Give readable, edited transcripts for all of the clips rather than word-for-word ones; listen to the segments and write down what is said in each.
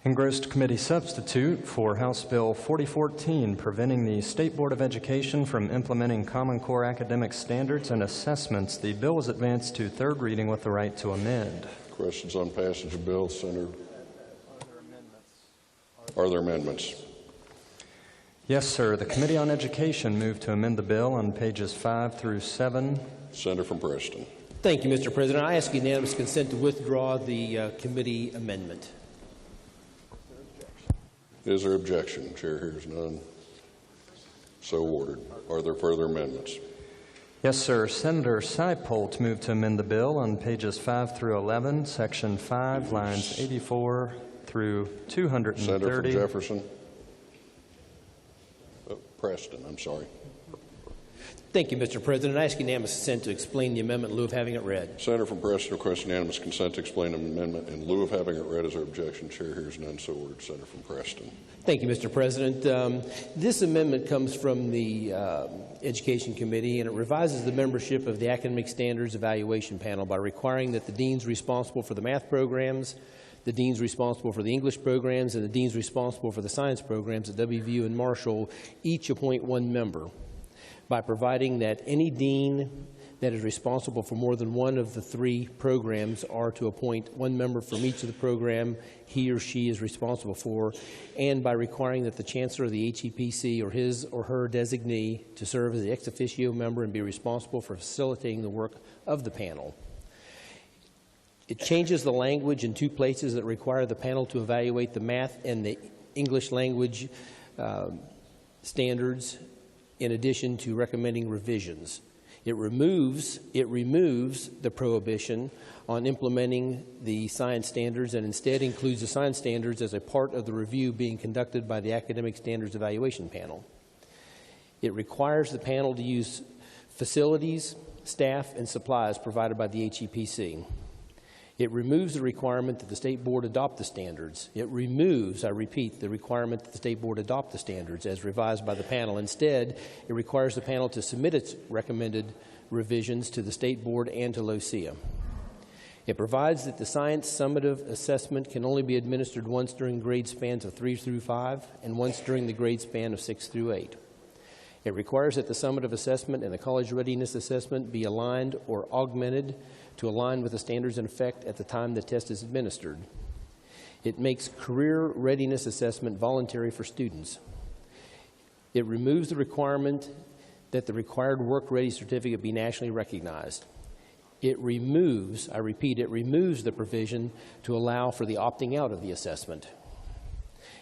Engrossed committee substitute for House Bill 4014, preventing the State Board of Education from implementing Common Core academic standards and assessments. The bill is advanced to third reading with the right to amend. Questions on passage of bill, Senator? Are there amendments? Yes, sir. The Committee on Education moved to amend the bill on pages 5 through 7. Senator from Preston. Thank you, Mr. President. I ask unanimous consent to withdraw the committee amendment. Is there objection? Chair hears none. So ordered. Are there further amendments? Yes, sir. Senator Seipolt moved to amend the bill on pages 5 through 11, section 5, lines 84 through 230. Senator from Jefferson. Preston, I'm sorry. Thank you, Mr. President. I ask unanimous consent to explain the amendment in lieu of having it read. Senator from Preston requests unanimous consent to explain the amendment in lieu of having it read. Is there objection? Chair hears none. So ordered. Senator from Preston. Thank you, Mr. President. This amendment comes from the Education Committee, and it revises the membership of the Academic Standards Evaluation Panel by requiring that the deans responsible for the math programs, the deans responsible for the English programs, and the deans responsible for the science programs at WVU and Marshall each appoint one member, by providing that any dean that is responsible for more than one of the three programs are to appoint one member from each of the program he or she is responsible for, and by requiring that the chancellor of the HEPC or his or her designee to serve as the ex officio member and be responsible for facilitating the work of the panel. It changes the language in two places that require the panel to evaluate the math and the English language standards, in addition to recommending revisions. It removes the prohibition on implementing the science standards and instead includes the science standards as a part of the review being conducted by the Academic Standards Evaluation Panel. It requires the panel to use facilities, staff, and supplies provided by the HEPC. It removes the requirement that the State Board adopt the standards. It removes, I repeat, the requirement that the State Board adopt the standards as revised by the panel. Instead, it requires the panel to submit its recommended revisions to the State Board and to LOSIA. It provides that the science summative assessment can only be administered once during grade spans of 3 through 5 and once during the grade span of 6 through 8. It requires that the summative assessment and the college readiness assessment be aligned or augmented to align with the standards in effect at the time the test is administered. It makes career readiness assessment voluntary for students. It removes the requirement that the required work-ready certificate be nationally recognized. It removes, I repeat, it removes the provision to allow for the opting out of the assessment.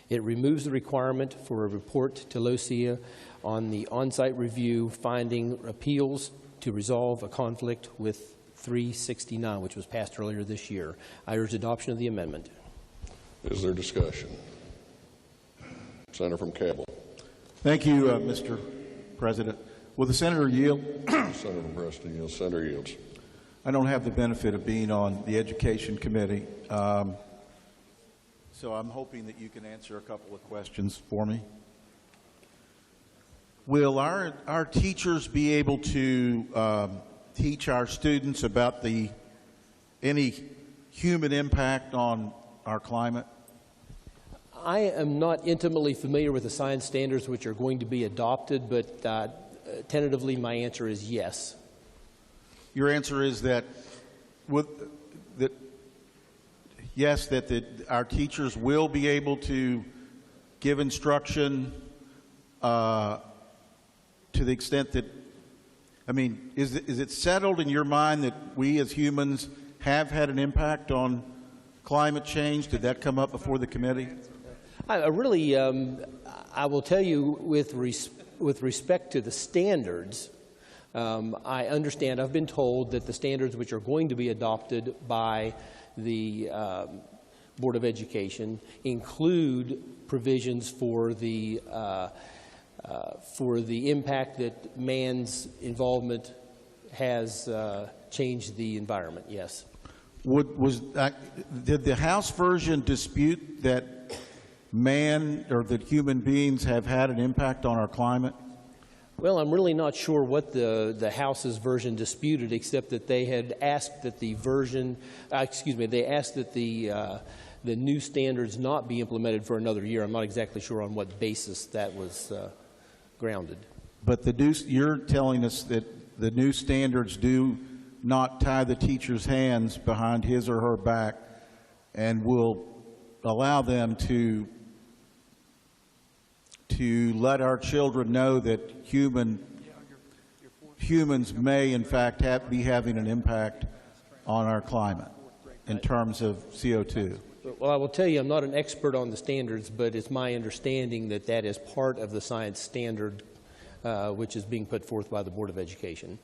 It removes the requirement for a report to LOSIA on the on-site review finding appeals to resolve a conflict with 369, which was passed earlier this year. I urge adoption of the amendment. Is there discussion? Senator from Cabell. Thank you, Mr. President. Will the senator yield? Senator from Preston yields. Senator yields. I don't have the benefit of being on the Education Committee, so I'm hoping that you can answer a couple of questions for me. Will our teachers be able to teach our students about any human impact on our climate? I am not intimately familiar with the science standards which are going to be adopted, but tentatively my answer is yes. Your answer is that yes, that our teachers will be able to give instruction to the extent that, I mean, is it settled in your mind that we as humans have had an impact on climate change? Did that come up before the committee? I will tell you with respect to the standards, I understand, I've been told that the standards which are going to be adopted by the Board of Education include provisions for the impact that man's involvement has changed the environment, yes. Did the House version dispute that man or that human beings have had an impact on our climate? Well, I'm really not sure what the House's version disputed, except that they had asked that the version, they asked that the the new standards not be implemented for another year. I'm not exactly sure on what basis that was grounded. But you're telling us that the new standards do not tie the teacher's hands behind his or her back and will allow them to let our children know that humans may in fact be having an impact on our climate in terms of CO2. Well, I will tell you, I'm not an expert on the standards, but it's my understanding that that is part of the science standard which is being put forth by the Board of Education.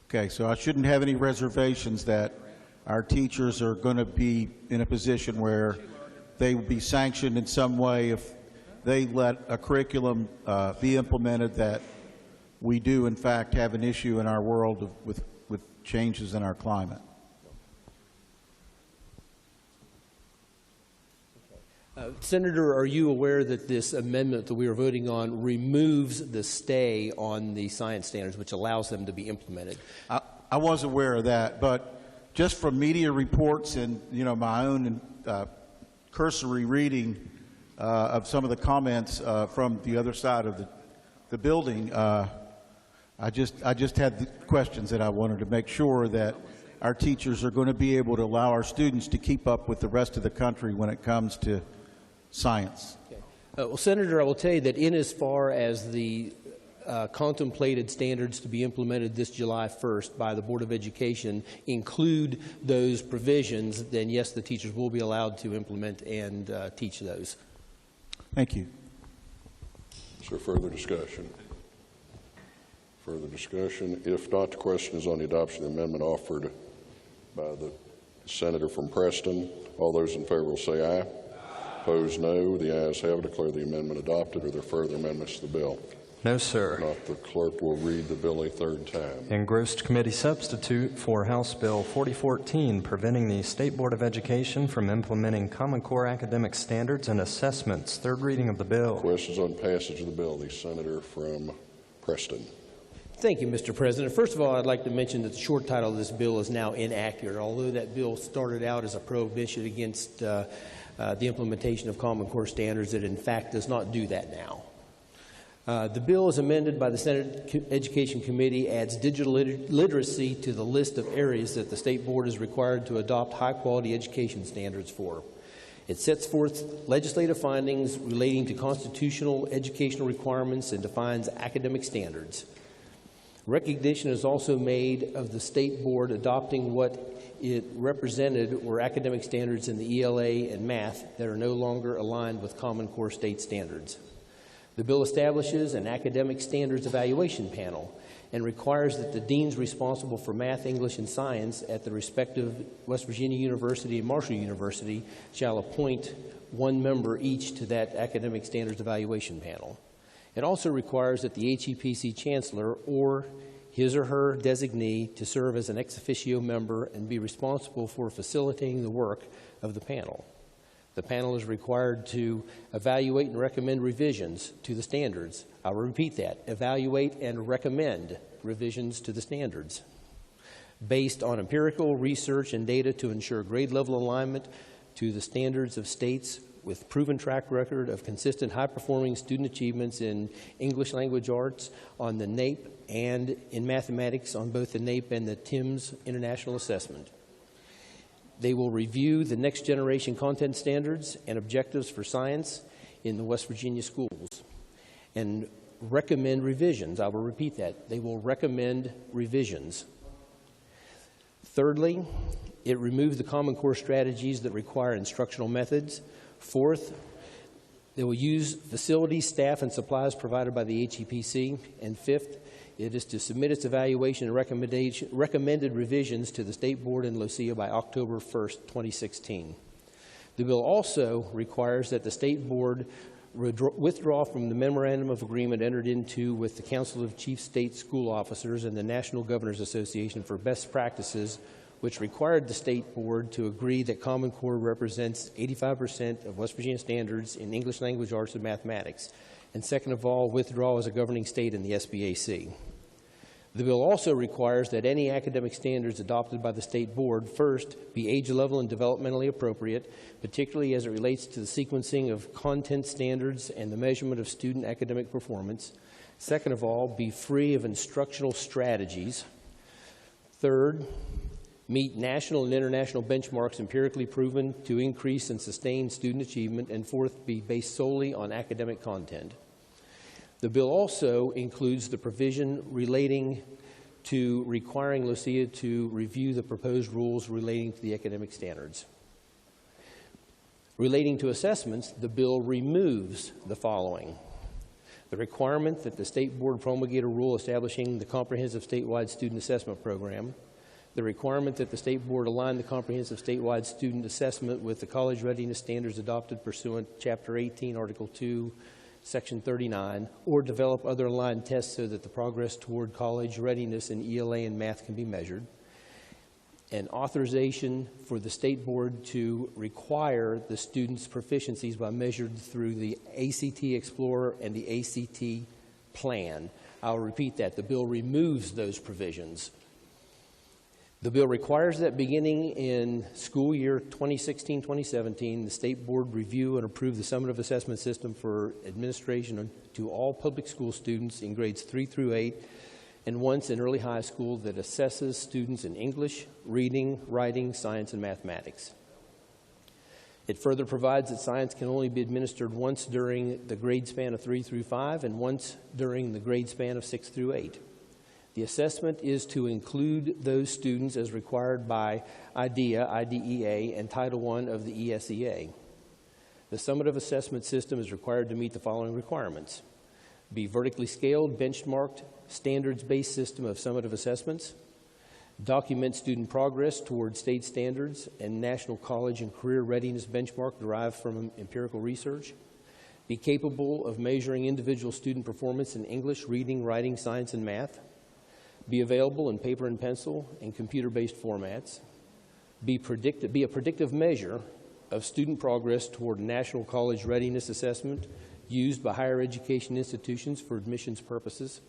Okay, so I shouldn't have any reservations that our teachers are going to be in a position where they will be sanctioned in some way if they let a curriculum be implemented that we do in fact have an issue in our world with changes in our climate. Senator, are you aware that this amendment that we are voting on removes the stay on the science standards, which allows them to be implemented? I was aware of that, but just from media reports and my own cursory reading of some of the comments from the other side of the building, I just had the questions that I wanted to make sure that our teachers are going to be able to allow our students to keep up with the rest of the country when it comes to science. Okay. Well, Senator, I will tell you that in as far as the contemplated standards to be implemented this July 1st by the Board of Education include those provisions, then yes, the teachers will be allowed to implement and teach those. Thank you. Is there further discussion? Further discussion? If not, the question is on the adoption of the amendment offered by the senator from Preston. All those in favor will say aye. Opposed, no. The ayes have it. Declare the amendment adopted. Are there further amendments to the bill? No, sir. If not, the clerk will read the bill a third time. Engrossed committee substitute for House Bill 4014, preventing the State Board of Education from implementing Common Core academic standards and assessments. Third reading of the bill. Questions on passage of the bill. The senator from Preston. Thank you, Mr. President. First of all, I'd like to mention that the short title of this bill is now inaccurate. Although that bill started out as a prohibition against the implementation of Common Core standards, it in fact does not do that now. The bill is amended by the Senate Education Committee, adds digital literacy to the list of areas that the State Board is required to adopt high-quality education standards for. It sets forth legislative findings relating to constitutional educational requirements and defines academic standards. Recognition is also made of the State Board adopting what it represented were academic standards in the ELA and math that are no longer aligned with Common Core state standards. The bill establishes an academic standards evaluation panel and requires that the deans responsible for math, English, and science at the respective West Virginia University and Marshall University shall appoint one member each to that academic standards evaluation panel. It also requires that the HEPC chancellor or his or her designee to serve as an ex officio member and be responsible for facilitating the work of the panel. The panel is required to evaluate and recommend revisions to the standards. I will repeat that, evaluate and recommend revisions to the standards based on empirical research and data to ensure grade level alignment to the standards of states with proven track record of consistent high-performing student achievements in English language arts on the NAEP and in mathematics on both the NAEP and the TIMSS International Assessment. They will review the next generation content standards and objectives for science in the West Virginia schools and recommend revisions. I will repeat that. They will recommend revisions. Thirdly, it removes the Common Core strategies that require instructional methods. Fourth, they will use facilities, staff, and supplies provided by the HEPC. And fifth, it is to submit its evaluation and recommended revisions to the State Board in Lucia by October 1st, 2016. The bill also requires that the State Board withdraw from the Memorandum of Agreement entered into with the Council of Chief State School Officers and the National Governors Association for Best Practices, which required the State Board to agree that Common Core represents 85% of West Virginia standards in English language arts and mathematics. And second of all, withdraw as a governing state in the SBAC. The bill also requires that any academic standards adopted by the State Board, first, be age level and developmentally appropriate, particularly as it relates to the sequencing of content standards and the measurement of student academic performance. Second of all, be free of instructional strategies. Third, meet national and international benchmarks empirically proven to increase and sustain student achievement. And fourth, be based solely on academic content. The bill also includes the provision relating to requiring LOSIA to review the proposed rules relating to the academic standards. Relating to assessments, the bill removes the following: the requirement that the State Board promulgate a rule establishing the comprehensive statewide student assessment program, the requirement that the State Board align the comprehensive statewide student assessment with the college readiness standards adopted pursuant to Chapter 18, Article 2, Section 39, or develop other aligned tests so that the progress toward college readiness in ELA and math can be measured, and authorization for the State Board to require the students' proficiencies by measured through the ACT Explorer and the ACT Plan. I'll repeat that. The bill removes those provisions. The bill requires that beginning in school year 2016-2017, the State Board review and approve the summative assessment system for administration to all public school students in grades 3 through 8, and once in early high school that assesses students in English, reading, writing, science, and mathematics. It further provides that science can only be administered once during the grade span of 3 through 5 and once during the grade span of 6 through 8. The assessment is to include those students as required by IDEA, and Title I of the ESEA. The summative assessment system is required to meet the following requirements: be vertically scaled, benchmarked, standards-based system of summative assessments, document student progress toward state standards and national college and career readiness benchmark derived from empirical research, be capable of measuring individual student performance in English, reading, writing, science, and math, be available in paper and pencil and computer-based formats, be a predictive measure of student progress toward national college readiness assessment used by higher education institutions for admissions purposes,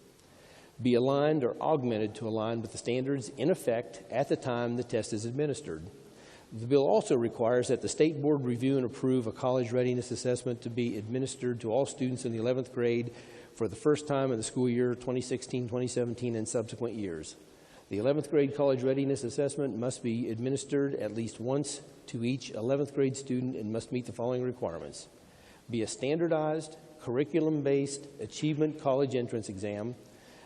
be aligned or augmented to align with the standards in effect at the time the test is administered. The bill also requires that the State Board review and approve a college readiness assessment to be administered to all students in the 11th grade for the first time in the school year 2016-2017 and subsequent years. The 11th grade college readiness assessment must be administered at least once to each 11th grade student and must meet the following requirements: be a standardized, curriculum-based achievement college entrance exam,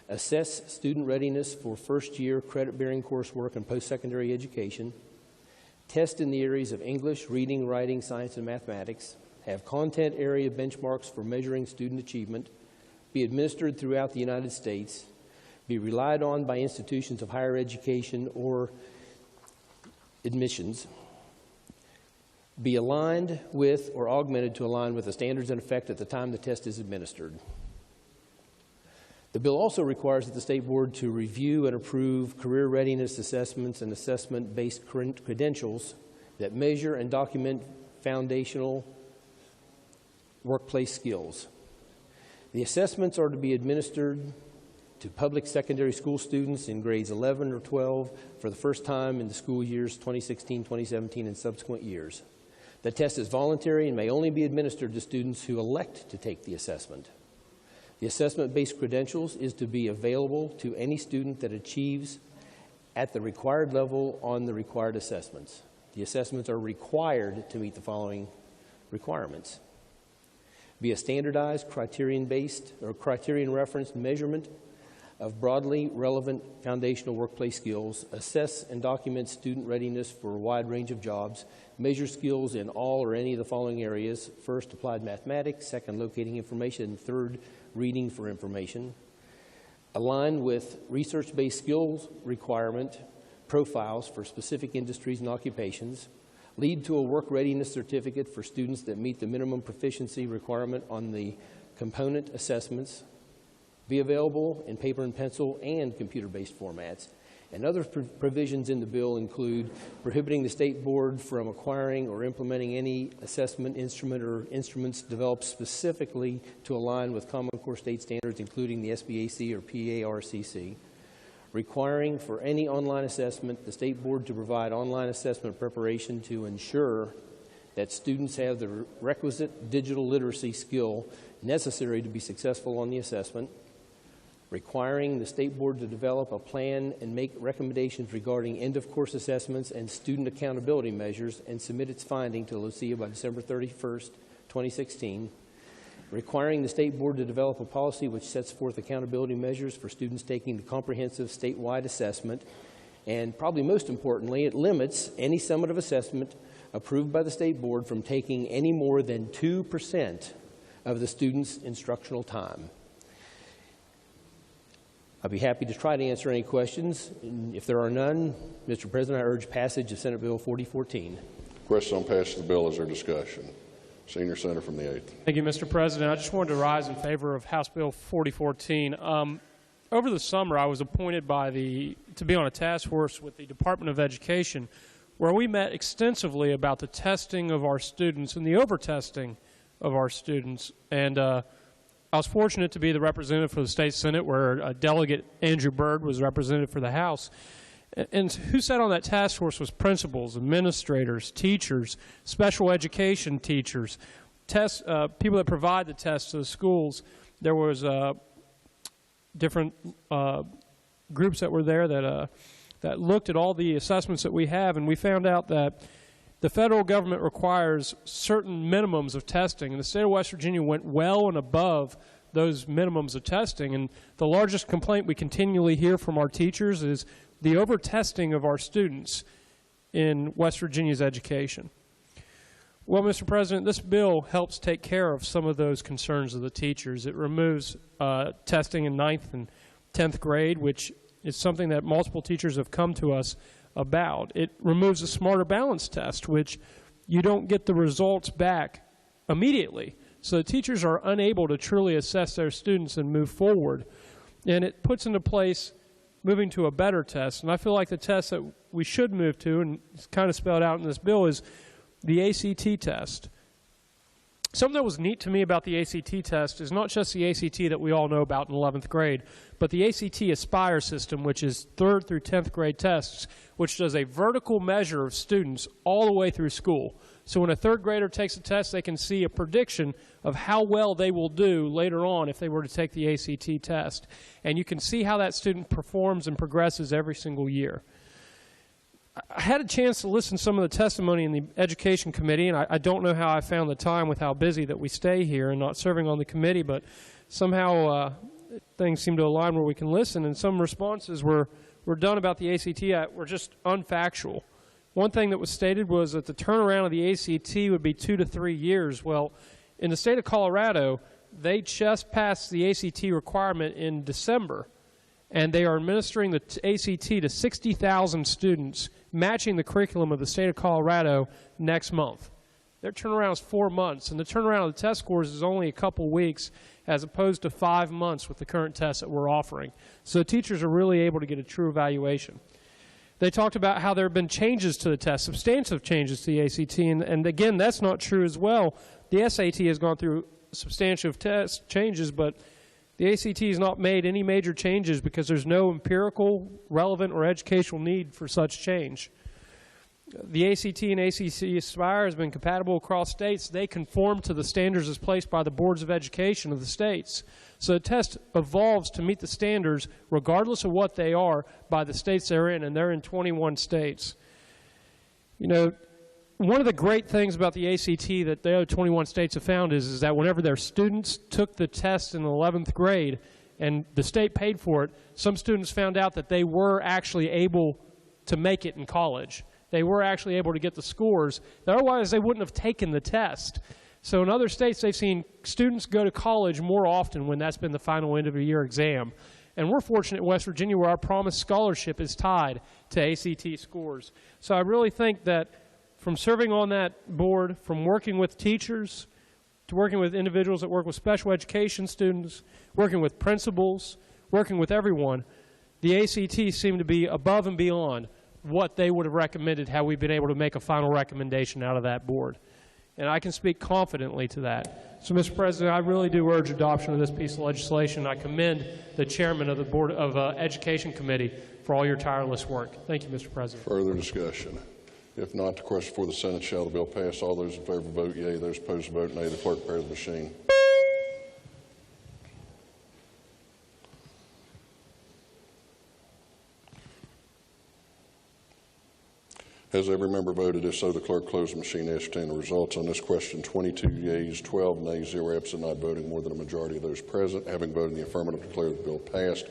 assess student readiness for first-year credit-bearing coursework and post-secondary education, test in the areas of English, reading, writing, science, and mathematics, have content area benchmarks for measuring student achievement, be administered throughout the United States, be relied on by institutions of higher education or admissions, be aligned with or augmented to align with the standards in effect at the time the test is administered. The bill also requires that the State Board to review and approve career readiness assessments and assessment-based credentials that measure and document foundational workplace skills. The assessments are to be administered to public secondary school students in grades 11 or 12 for the first time in the school years 2016, 2017, and subsequent years. The test is voluntary and may only be administered to students who elect to take the assessment. The assessment-based credentials is to be available to any student that achieves at the required level on the required assessments. The assessments are required to meet the following requirements: be a standardized, criterion-based or criterion-referenced measurement of broadly relevant foundational workplace skills, assess and document student readiness for a wide range of jobs, measure skills in all or any of the following areas: first, applied mathematics; second, locating information; and third, reading for information. Align with research-based skills requirement profiles for specific industries and occupations. Lead to a work readiness certificate for students that meet the minimum proficiency requirement on the component assessments. Be available in paper and pencil and computer-based formats. And other provisions in the bill include prohibiting the State Board from acquiring or implementing any assessment instrument or instruments developed specifically to align with Common Core state standards, including the SBAC or PARCC. requiring for any online assessment the State Board to provide online assessment preparation to ensure that students have the requisite digital literacy skill necessary to be successful on the assessment, requiring the State Board to develop a plan and make recommendations regarding end-of-course assessments and student accountability measures and submit its finding to LOSIA by December 31st, 2016, requiring the State Board to develop a policy which sets forth accountability measures for students taking the comprehensive statewide assessment, and probably most importantly, it limits any summative assessment approved by the State Board from taking any more than 2% of the student's instructional time. I'd be happy to try to answer any questions. If there are none, Mr. President, I urge passage of Senate Bill 4014. Question on passage of the bill. Is there discussion? Senior Senator from the 8th. Thank you, Mr. President. I just wanted to rise in favor of House Bill 4014. Over the summer, I was appointed to be on a task force with the Department of Education, where we met extensively about the testing of our students and the over-testing of our students. And I was fortunate to be the representative for the State Senate, where Delegate Andrew Byrd was representative for the House. And who sat on that task force was principals, administrators, teachers, special education teachers, people that provide the tests to the schools. There was different groups that were there that looked at all the assessments that we have, and we found out that the federal government requires certain minimums of testing, and the state of West Virginia went well and above those minimums of testing. And the largest complaint we continually hear from our teachers is the over-testing of our students in West Virginia's education. Well, Mr. President, this bill helps take care of some of those concerns of the teachers. It removes testing in 9th and 10th grade, which is something that multiple teachers have come to us about. It removes the Smarter Balance test, which you don't get the results back immediately. So the teachers are unable to truly assess their students and move forward. And it puts into place moving to a better test. And I feel like the test that we should move to, and it's kind of spelled out in this bill, is the ACT test. Something that was neat to me about the ACT test is not just the ACT that we all know about in 11th grade, but the ACT Aspire system, which is 3rd through 10th grade tests, which does a vertical measure of students all the way through school. So when a 3rd grader takes a test, they can see a prediction of how well they will do later on if they were to take the ACT test. And you can see how that student performs and progresses every single year. I had a chance to listen to some of the testimony in the Education Committee, and I don't know how I found the time with how busy that we stay here and not serving on the committee, but somehow things seem to align where we can listen, and some responses were done about the ACT were just unfactual. One thing that was stated was that the turnaround of the ACT would be 2 to 3 years. Well, in the state of Colorado, they just passed the ACT requirement in December, and they are administering the ACT to 60,000 students, matching the curriculum of the state of Colorado next month. Their turnaround is 4 months, and the turnaround of the test scores is only a couple weeks as opposed to 5 months with the current tests that we're offering. So teachers are really able to get a true evaluation. They talked about how there have been changes to the test, substantive changes to the ACT, and again, that's not true as well. The SAT has gone through substantive test changes, but the ACT has not made any major changes because there's no empirical, relevant, or educational need for such change. The ACT and ACT Aspire has been compatible across states. They conform to the standards as placed by the boards of education of the states. So the test evolves to meet the standards regardless of what they are by the states they're in, and they're in 21 states. You know, one of the great things about the ACT that the other 21 states have found is that whenever their students took the test in the 11th grade and the state paid for it, some students found out that they were actually able to make it in college. They were actually able to get the scores that otherwise they wouldn't have taken the test. So in other states, they've seen students go to college more often when that's been the final end-of-the-year exam. And we're fortunate in West Virginia where our promised scholarship is tied to ACT scores. So I really think that from serving on that board, from working with teachers, to working with individuals that work with special education students, working with principals, working with everyone, the ACT seemed to be above and beyond what they would have recommended had we been able to make a final recommendation out of that board. And I can speak confidently to that. So, Mr. President, I really do urge adoption of this piece of legislation. I commend the chairman of the Board of Education Committee for all your tireless work. Thank you, Mr. President. Further discussion? If not, the question before the Senate, shall the bill pass? All those in favor vote yea. Those opposed vote nay. The clerk prepare the machine. Has every member voted? If so, the clerk close the machine and ascertain the results. On this question, 22 yeas, 12 nays, 0 absent, not voting more than a majority of those present. Having voted in the affirmative, declare the bill passed.